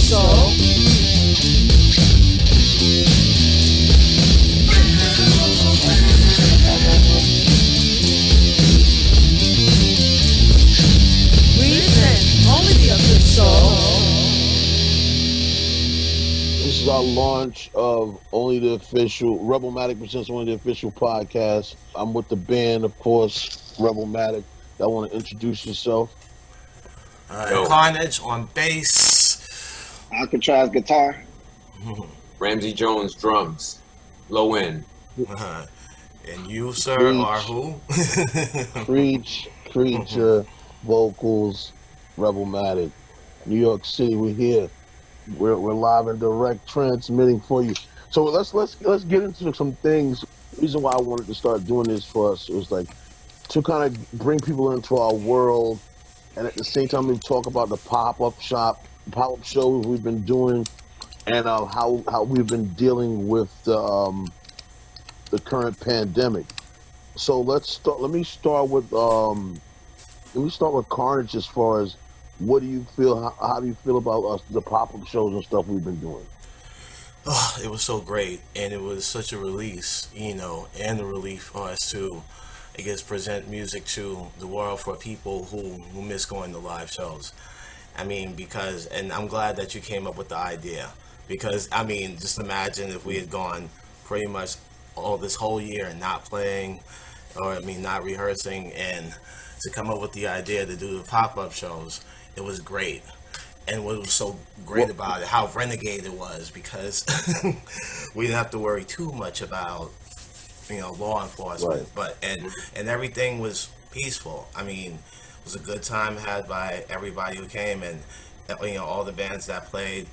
Show. Recent, only the official. This is our launch of Only the Official, Rebelmatic presents Only the Official podcast. I'm with the band, of course, Rebelmatic. Y'all want to introduce yourself? Carnage on bass. Alcatraz guitar. Ramsey Jones drums, low end. And you, sir, are who? Preach, Preacher, vocals, Rebelmatic. New York City, we're here. We're live and direct, transmitting for you. So let's get into some things. The reason why I wanted to start doing this for us was like to kind of bring people into our world, and at the same time we talk about the pop-up shows we've been doing, and how we've been dealing with the current pandemic. So let's start. Let me start with Carnage. As far as what do you feel? How do you feel about us, the pop-up shows and stuff we've been doing? Oh, it was so great, and it was such a release, and a relief for us to, I guess, present music to the world for people who miss going to live shows. I mean, and I'm glad that you came up with the idea, because, I mean, just imagine if we had gone pretty much all this whole year and not playing, not rehearsing, and to come up with the idea to do the pop-up shows. It was great. And what was so great about it, how renegade it was, because we didn't have to worry too much about, law enforcement. Right. And everything was peaceful. I mean, it was a good time had by everybody who came, and all the bands that played.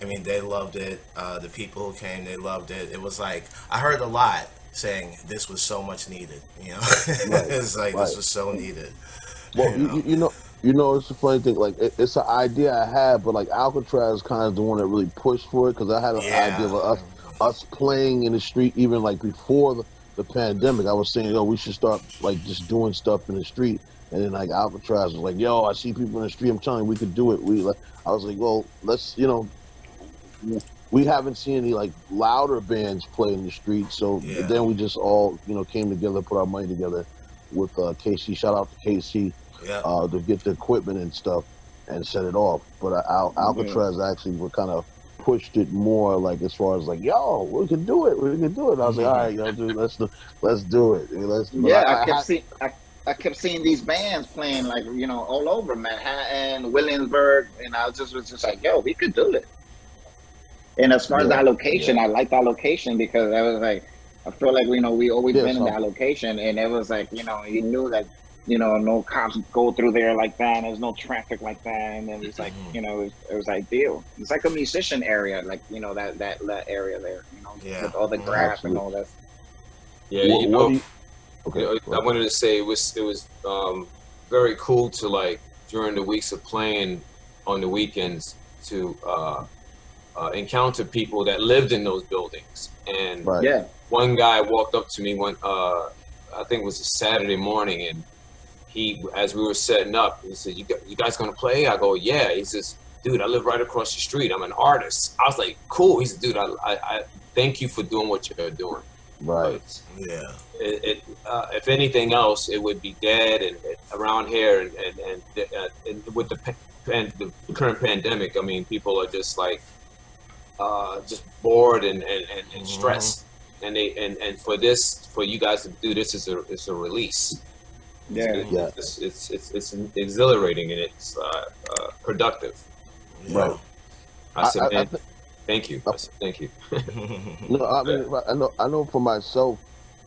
I mean, they loved it. The people who came, they loved it. It was like, I heard a lot saying this was so much needed. Right. It's like, Right. This was so needed. Well, it's a funny thing. Like, it's an idea I had, but like Alcatraz kind of the one that really pushed for it, because I had an idea of us playing in the street even like before the pandemic. I was saying, we should start like just doing stuff in the street, and then like Alcatraz was like, I see people in the street. I'm telling you, we could do it. I was like, well, let's, we haven't seen any like louder bands play in the street, so then we just all came together, put our money together with KC. Shout out to KC. To get the equipment and stuff and set it off. But Alcatraz actually were kind of pushed it more, like as far as like, we can do it. I was like, all right, dude, let's do it. I kept seeing these bands playing like all over Manhattan, Williamsburg, and I was just like, we could do it. And as far as that location, I liked that location because I was like, I feel like we always been in that location, and it was like you knew that. No cops go through there like that, and there's no traffic like that, and then it's like, it was ideal. It's like a musician area, like, that area there, with all the grass and all that. Yeah, I wanted to say it was very cool to, like, during the weeks of playing on the weekends to encounter people that lived in those buildings. And one guy walked up to me I think it was a Saturday morning, and as we were setting up, he said, you guys gonna play? I go, yeah. He says, dude, I live right across the street. I'm an artist. I was like, cool. He said, dude, I thank you for doing what you're doing. Right. If anything else, it would be dead and around here, and with the current pandemic, I mean, people are just like, just bored and stressed. And for you guys to do this is a release. It's exhilarating and it's productive. Right. I said, man, thank you. I said, thank you. No, I mean, I know for myself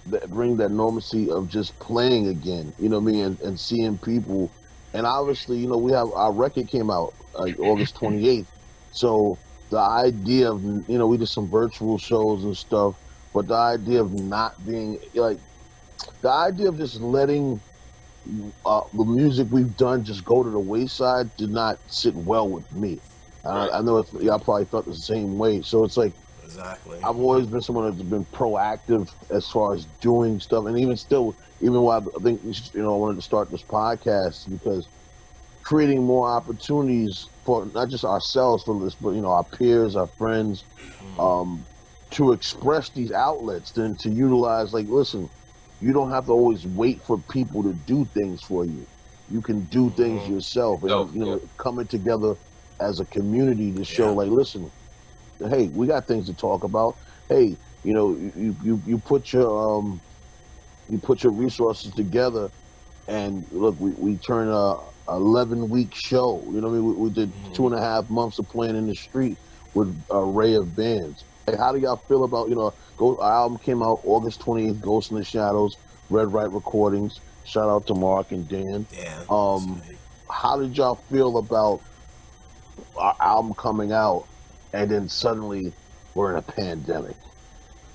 that bring that normalcy of just playing again. You know what I mean, and seeing people, and obviously, we have our record came out like August 28th. So the idea of we did some virtual shows and stuff, but the idea of not being like, the idea of just letting the music we've done just go to the wayside did not sit well with me. I know y'all probably felt the same way. So it's like, exactly. I've always been someone that's been proactive as far as doing stuff, and even while I think I wanted to start this podcast because creating more opportunities for not just ourselves for this, but our peers, our friends, to express these outlets, then to utilize. Like, listen, you don't have to always wait for people to do things for you. You can do things yourself, and coming together as a community to show, like, listen, hey, we got things to talk about. Hey, you put your resources together, and look, we turn a 11-week show. You know what I mean? We did 2.5 months of playing in the street with an array of bands. Hey, how do y'all feel about our album came out August 28th, Ghost in the Shadows, Red Right Recordings. Shout out to Mark and Dan. Yeah. How did y'all feel about our album coming out, and then suddenly we're in a pandemic?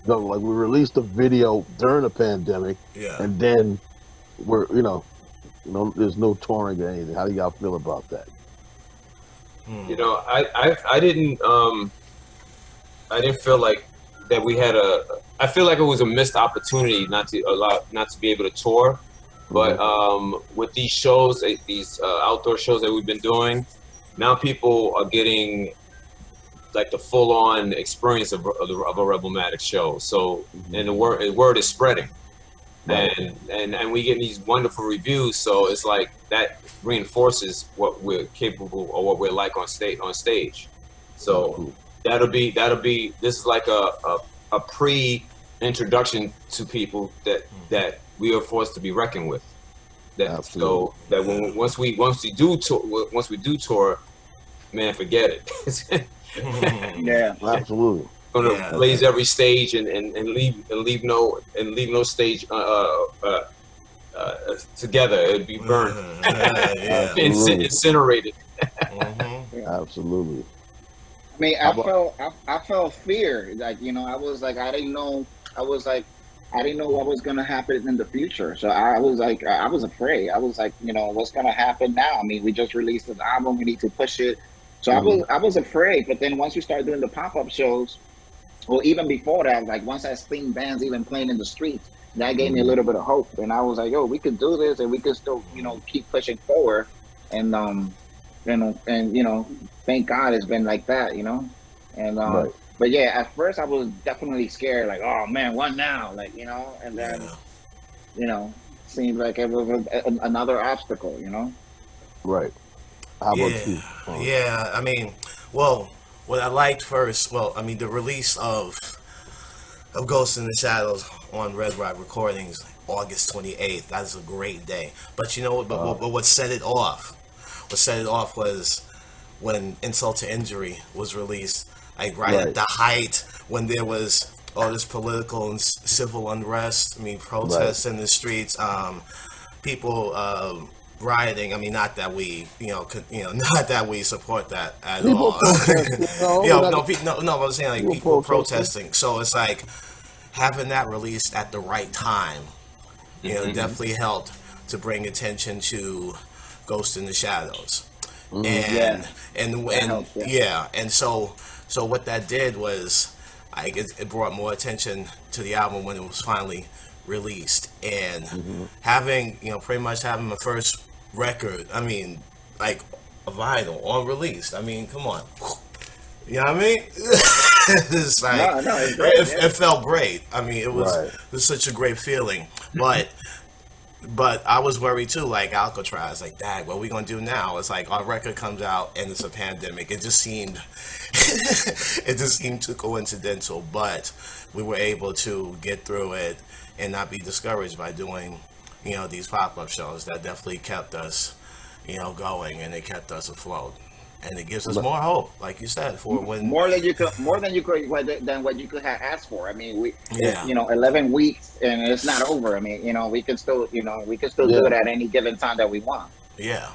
No, like, we released a video during a pandemic, and then we're there's no touring or anything. How do y'all feel about that? I didn't feel like that we had I feel like it was a missed opportunity not to be able to tour. But with these shows, these outdoor shows that we've been doing, now people are getting like the full-on experience of a Rebelmatic show. So, and the word is spreading, and we get these wonderful reviews. So it's like that reinforces what we're capable or what we're like on stage. So that'll be this is like a pre-introduction to people that we are forced to be reckoned with. So that once we do tour, man, forget it. Yeah, absolutely. Gonna blaze every stage and leave no stage together. It'd be burned, incinerated. Absolutely. I mean, I felt fear. Like, I was like, I didn't know what was gonna happen in the future. So I was like, I was afraid. I was like, what's gonna happen now? I mean, we just released an album. We need to push it. So I was afraid. But then once we started doing the pop-up shows, or even before that, like once I seen bands even playing in the streets, that gave me a little bit of hope. And I was like, yo, we could do this, and we could still, keep pushing forward. And thank God it's been like that, And but yeah, at first I was definitely scared, like, oh man, what now? Like, and then seemed like it was another obstacle, Right. How about you? Yeah, I mean, well, what I liked first, the release of Ghost in the Shadows on Red Rock Recordings, August 28th. That is a great day. But you know what? But what set it off? What set it off was when Insult to Injury was released, like right at the height when there was all this political and civil unrest. I mean, protests in the streets, people rioting. I mean, not that we, not that we support that at all. No, I'm saying like people protesting. So it's like having that released at the right time, definitely helped to bring attention to Ghost in the Shadows, and so what that did was, it brought more attention to the album when it was finally released, and having pretty much having my first record, I mean, like a vinyl on release. I mean, come on, you know what I mean? It's like it felt great. I mean, it was such a great feeling, But I was worried too, like Alcatraz, like, dang, what are we gonna do now? It's like our record comes out and it's a pandemic. It just seemed too coincidental, but we were able to get through it and not be discouraged by doing, these pop-up shows. That definitely kept us, going, and it kept us afloat. And it gives us more hope, like you said, for when more than what you could have asked for. I mean, 11 weeks and it's not over. I mean, we can still do it at any given time that we want. Yeah.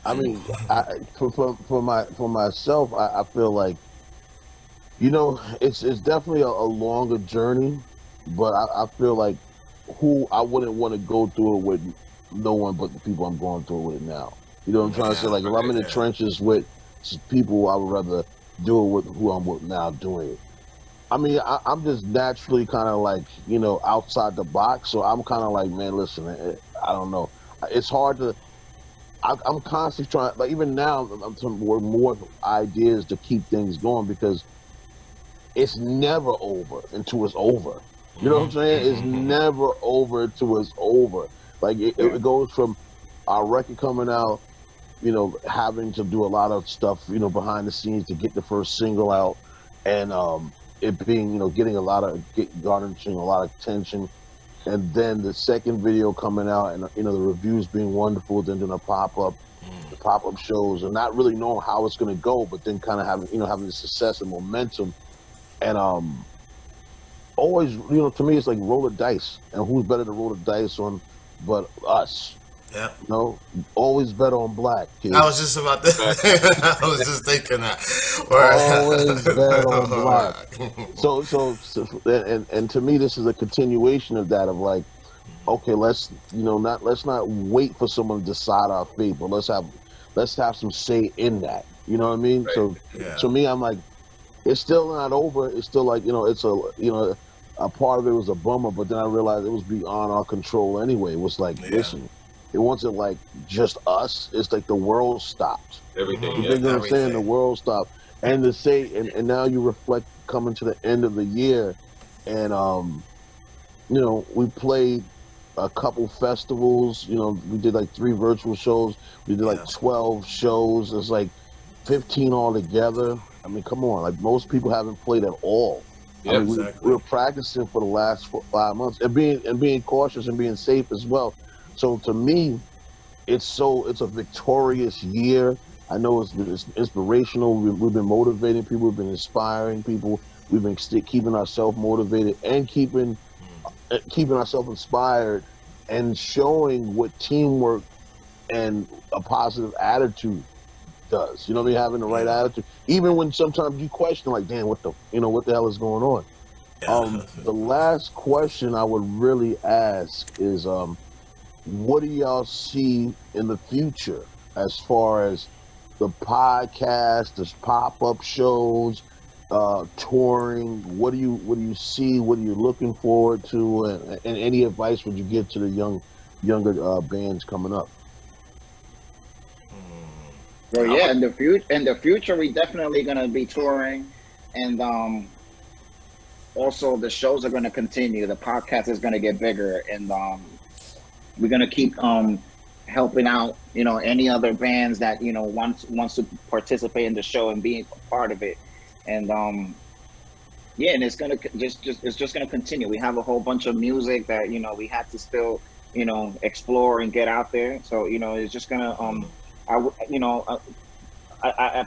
I mean, for myself, I feel like, it's definitely a longer journey, but I feel like I wouldn't want to go through it with no one but the people I'm going through with it now. You know what I'm trying to say? Like, if I'm in the trenches with people, I would rather do it with who I'm with now doing it. I mean, I'm just naturally kind of like, outside the box. So I'm kind of like, man, listen, I don't know. It's hard to, I'm constantly trying. Like even now, I'm trying more ideas to keep things going because it's never over until it's over. You know what I'm saying? It's never over until it's over. Like it goes from our record coming out, having to do a lot of stuff, behind the scenes to get the first single out, and it being, getting garnering a lot of attention, and then the second video coming out, and the reviews being wonderful, then doing the pop-up shows, and not really knowing how it's going to go, but then kind of having the success and momentum, and always, to me, it's like roll the dice, and who's better to roll the dice on but us? Yeah. Always bet on black. Kids. I was just about to. I was just thinking that. Always bet on black. So, and to me, this is a continuation of that. Of like, okay, let's not wait for someone to decide our fate, but let's have some say in that. You know what I mean? Right. So, to me, I'm like, it's still not over. It's still like, it's a part of it was a bummer, but then I realized it was beyond our control anyway. It was like, listen. It wasn't like just us. It's like the world stopped. Everything. You think what I'm saying? The world stopped. And to say, and now you reflect coming to the end of the year, and we played a couple festivals. We did like 3 virtual shows. We did like 12 shows. It's like 15 altogether. I mean, come on. Like most people haven't played at all. Yeah, I mean, we were practicing for the last 5 months and being cautious and being safe as well. So to me, it's a victorious year. I know it's inspirational. We've been motivating people. We've been inspiring people. We've been keeping ourselves motivated and keeping ourselves inspired and showing what teamwork and a positive attitude does. You know what I mean? Having the right attitude, even when sometimes you question, like, damn, what the hell is going on? The last question I would really ask is, what do y'all see in the future as far as the podcast, the pop-up shows, touring? What do you see? What are you looking forward to? And any advice would you give to the younger bands coming up? Well, yeah, in the future, we definitely gonna be touring, and also the shows are gonna continue. The podcast is gonna get bigger, and we're gonna keep helping out, any other bands that wants to participate in the show and be a part of it, and and it's gonna it's just gonna continue. We have a whole bunch of music that we had to still explore and get out there. So it's just gonna I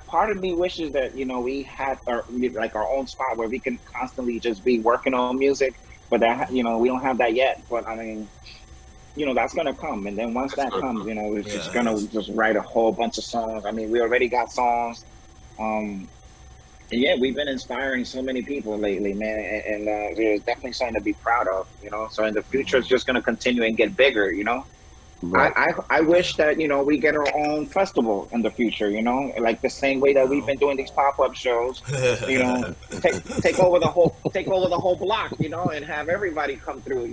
part of me wishes that we had our own spot where we can constantly just be working on music, but that we don't have that yet. But I mean, that's gonna come, and then once that comes, we're just gonna just write a whole bunch of songs. I mean, we already got songs, and yeah, we've been inspiring so many people lately, man, and there's definitely something to be proud of, So in the future, it's just gonna continue and get bigger, Right. I wish that we get our own festival in the future, like the same way that we've been doing these pop-up shows, take over the whole block, and have everybody come through,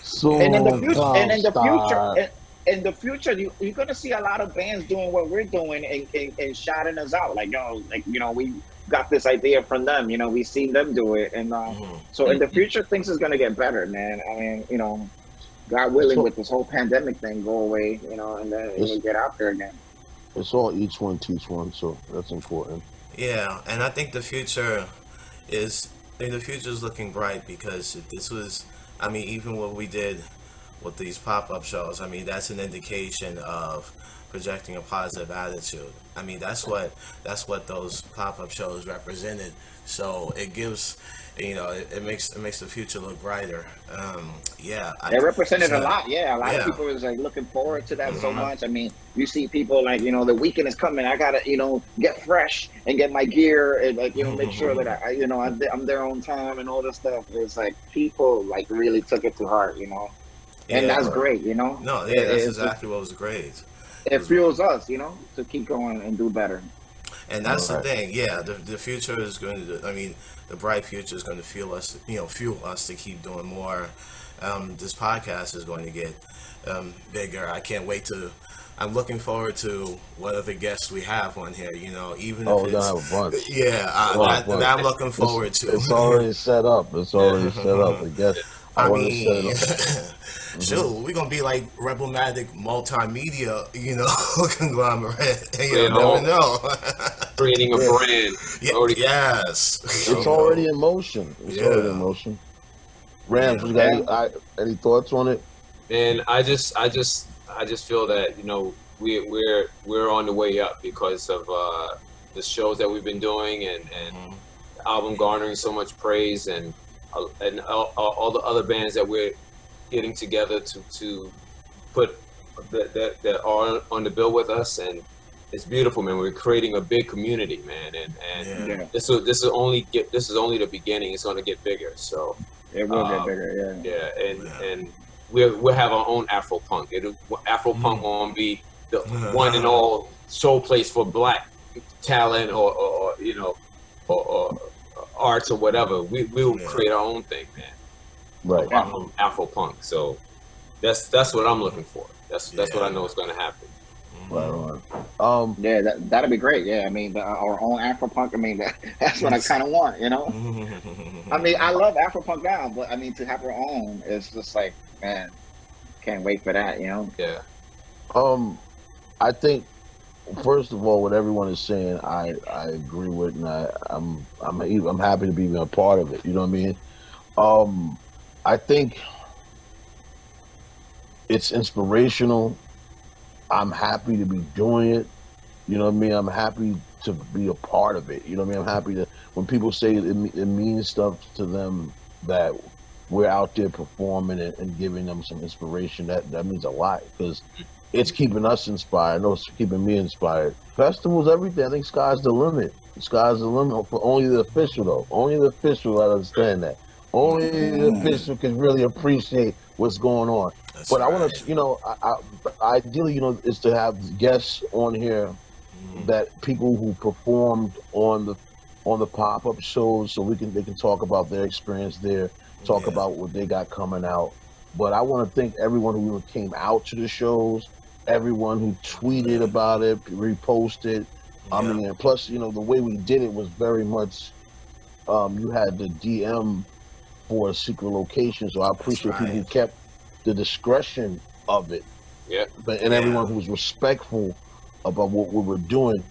So and in the future, you're gonna see a lot of bands doing what we're doing and shouting us out, we got this idea from them, we seen them do it, and so in the future things is gonna get better, man. I mean, God willing, with this whole pandemic thing go away, and then we get out there again. It's all each one teach one, so that's important. Yeah, and I think the future is looking bright because this was, I mean, even what we did with these pop-up shows, I mean, that's an indication of projecting a positive attitude. I mean, that's what those pop-up shows represented. So it gives, it makes the future look brighter. They represented a lot. Yeah, a lot of people was looking forward to that so much. I mean, you see people the weekend is coming. I gotta get fresh and get my gear and make sure that I'm there on time and all this stuff. It's people really took it to heart, and that's great, No, yeah, that's exactly what was great. It fuels us, to keep going and do better. And that's the thing, the future is going to, the bright future is going to fuel us to keep doing more. This podcast is going to get bigger. I'm looking forward to what other guests we have on here. You know, even if we're gonna have a bunch. that I'm looking forward to. It's already set up. It's already set up. I guess I want to set it up. Sure, we're gonna be like Rebelmatic multimedia, conglomerate. You never know. Creating a brand. Yes. It's already in motion. It's already in motion. Rams, you got any thoughts on it? And I just feel that we're on the way up because of the shows that we've been doing and the album garnering so much praise and all the other bands that we're getting together to put that are on the bill with us, and it's beautiful, man. We're creating a big community, man, and this is only the beginning. It's going to get bigger, so it will get bigger, and we'll have our own Afropunk. Afropunk won't be the one and all show place for Black talent or arts or whatever. We will create our own thing, man. Right. Afropunk. So that's what I'm looking for. That's what I know is going to happen. Right. That'd be great. Yeah, I mean, our own Afropunk. I mean, that's what I kind of want. I mean, I love Afropunk now, but I mean, to have our own, it's just like, man, can't wait for that. Yeah. I think first of all, what everyone is saying, I agree with, and I'm happy to be a part of it. You know what I mean? I think it's inspirational. I'm happy to be doing it. You know what I mean? I'm happy to be a part of it. You know what I mean? I'm happy to, when people say it means stuff to them that we're out there performing and giving them some inspiration, that means a lot, because it's keeping us inspired. I know it's keeping me inspired. Festivals, everything. I think sky's the limit. Sky's the limit for only the official, though. Only the official, I understand that. Only the official can really appreciate what's going on. But I want to, ideally, is to have guests on here that people who performed on the pop-up shows, so they can talk about their experience there, talk about what they got coming out. But I want to thank everyone who came out to the shows, everyone who tweeted about it, reposted. I mean, and plus, the way we did it was very much, you had the DM for a secret location, so I appreciate people who kept the discretion of it. Yeah. And everyone who was respectful about what we were doing.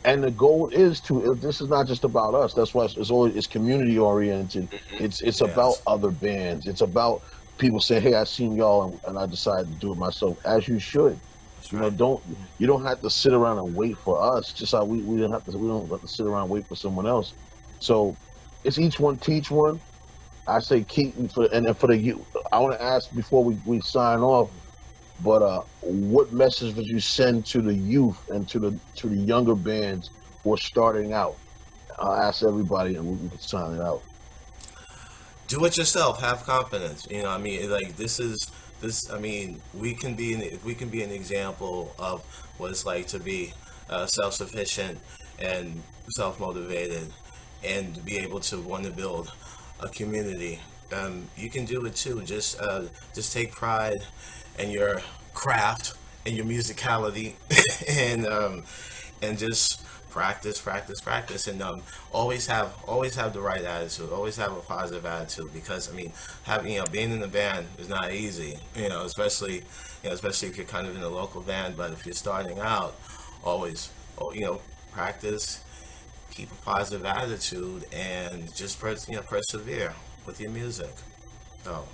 And the goal is this is not just about us. That's why it's community oriented. It's about other bands. It's about people saying, hey, I seen y'all and I decided to do it myself, as you should. You don't have to sit around and wait for us, just how we don't have to sit around and wait for someone else. So it's each one teach one. I say keep for the youth. I want to ask before we sign off, but what message would you send to the youth and to the younger bands who are starting out? I'll ask everybody, and we can sign it out. Do it yourself. Have confidence. I mean, like I mean, we can be an example of what it's like to be self-sufficient and self-motivated, and be able to want to build a community. You can do it too. Just take pride in your craft and your musicality, and just practice, and always have the right attitude. Always have a positive attitude, because I mean, being in a band is not easy. Especially if you're kind of in a local band. But if you're starting out, always practice. Keep a positive attitude, and just persevere with your music. So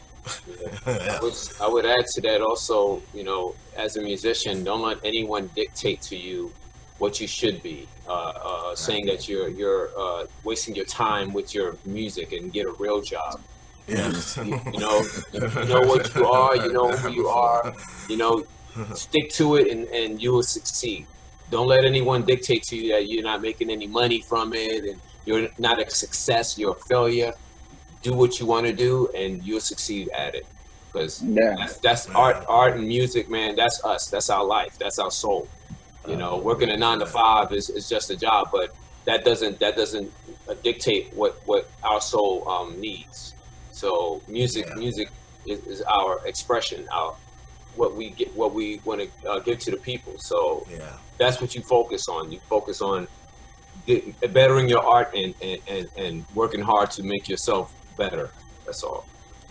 I would add to that also, as a musician, don't let anyone dictate to you what you should be, saying that you're wasting your time with your music, and get a real job. Yes. You know what you are, you know who you are, stick to it, and you will succeed. Don't let anyone dictate to you that you're not making any money from it and you're not a success, you're a failure. Do what you want to do, and you'll succeed at it. Because that's art and music, man. That's us. That's our life. That's our soul. Working a 9 to 5 is just a job, but that doesn't dictate what our soul needs. So music is our expression, what we want to give to the people. So that's what you focus on. You focus on bettering your art and working hard to make yourself better. That's all.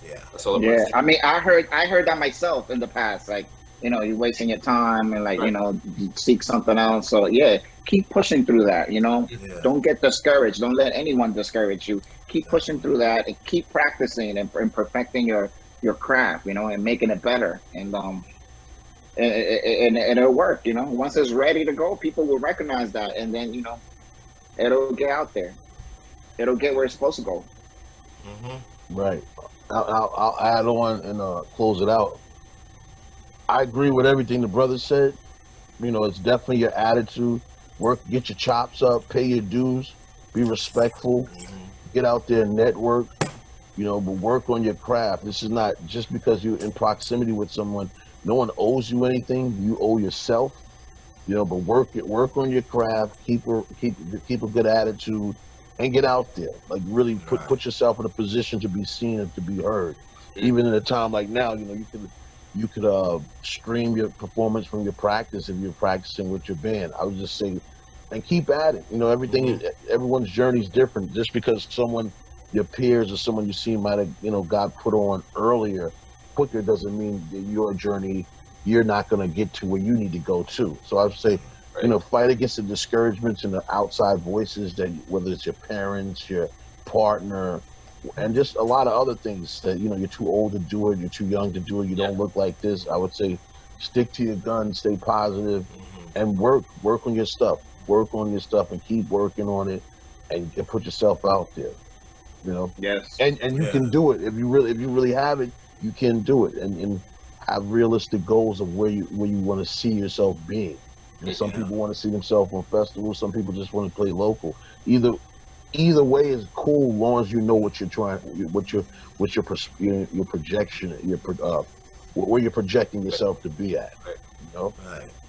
Yeah. That's all. Yeah. I mean, I heard that myself in the past. Like, you know, you're wasting your time and like, you know, seek something else. So yeah, keep pushing through that. You know, don't get discouraged. Don't let anyone discourage you. Keep pushing through that and keep practicing and perfecting your craft. You know, and making it better. And it'll work. You know, once it's ready to go, people will recognize that, and then you know, it'll get out there. It'll get where it's supposed to go. Right. I'll add on and close it out. I agree with everything the brother said. You know, it's definitely your attitude. Work, get your chops up, pay your dues, be respectful, get out there and network, you know, but work on your craft. This is not just because you're in proximity with someone. No one owes you anything. You owe yourself, you know, but work on your craft, keep a good attitude, and get out there. Like really put yourself in a position to be seen and to be heard. Even in a time like now, you know, you could stream your performance from your practice if you're practicing with your band. I would just say, and keep at it. You know, everyone's journey is different. Just because your peers or someone you see might have, you know, got put on quicker doesn't mean that your journey, you're not going to get to where you need to go to. So I would say, you know, fight against the discouragements and the outside voices that, whether it's your parents, your partner, and just a lot of other things that, you know, you're too old to do it, you're too young to do it, you don't look like this. I would say stick to your guns, stay positive, and work on your stuff. Work on your stuff and keep working on it and put yourself out there. You know? Yes. And you can do it. If you really have it, you can do it and have realistic goals of where you want to see yourself being. You know, some people want to see themselves on festivals, some people just want to play local. Either way is cool, as long as you know what you're trying, your projection, where you're projecting yourself to be at. You know,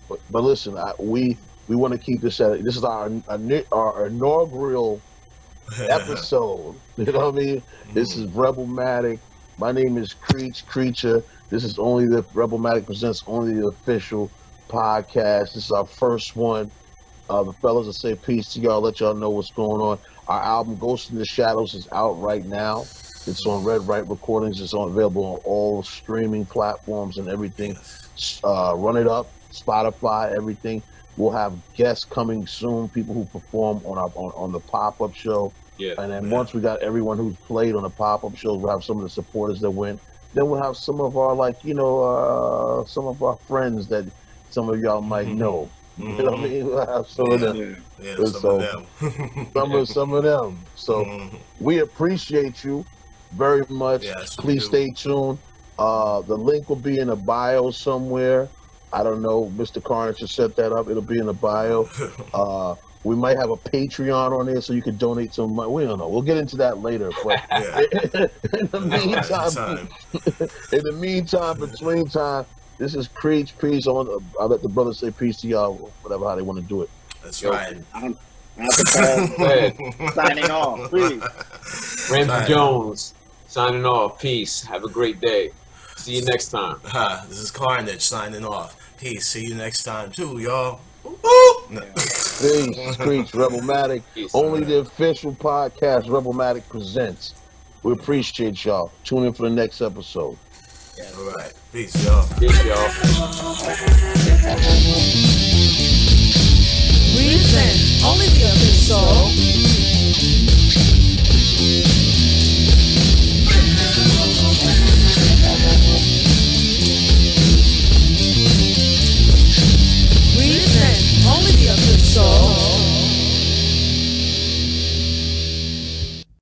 but listen, we want to keep this at. This is our inaugural episode. You know what I mean? This is Rebelmatic. My name is Creature. This is only the Rebelmatic presents only the official podcast. This is our first one. The fellas will say peace to y'all, let y'all know what's going on. Our album Ghost in the Shadows is out right now. It's on Red Right Recordings. It's available on all streaming platforms and everything. Run It Up, Spotify, everything. We'll have guests coming soon, people who perform on the PopUp Show. And then once we got everyone who's played on the PopUp Shows, we'll have some of the supporters that went. Then we'll have some of our, some of our friends that some of y'all might know. You know what I mean? We'll have some of them. Some of them. So we appreciate you very much. Yes, please stay tuned. The link will be in the bio somewhere. I don't know. Mr. Carnage has set that up. It'll be in the bio. We might have a Patreon on there so you can donate some money. We don't know. We'll get into that later. But in the meantime, between time, this is Creech. Peace. I'll let the brothers say peace to y'all, whatever how they want to do it. That's right. I'm signing off. Please. Ramsey Jones signing off. Peace. Have a great day. See you next time. This is Carnage signing off. Peace. See you next time too, y'all. Peace. Creech. Rebelmatic. Only the official podcast Rebelmatic presents. We appreciate y'all. Tune in for the next episode. All right. Peace, y'all. Peace, y'all.